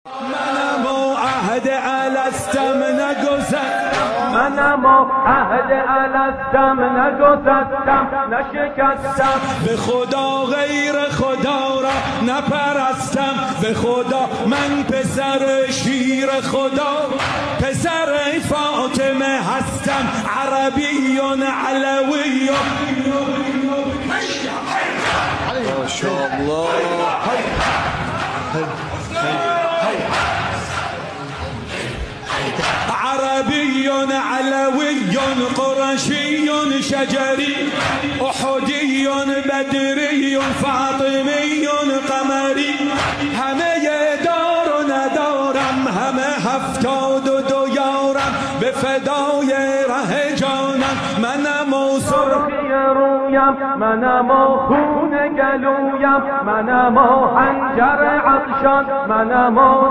منم و عهد الستم نگذشتم، منم و عهد الستم نگذشتم نشکستم، به خدا غیر خدا را نپرستم، به خدا من پسر شیر خدا پسر فاطمه هستم، عربی علوی. ماشاءالله. عربي علوي قرشي شجري احدي بدري فاطمي قمري، همه دار و ندارم، همه 72 یارم، به فدای ره جانم. منم و سرخی رویم، منم و خون گلویم، منم و حنجر عطشان، منم و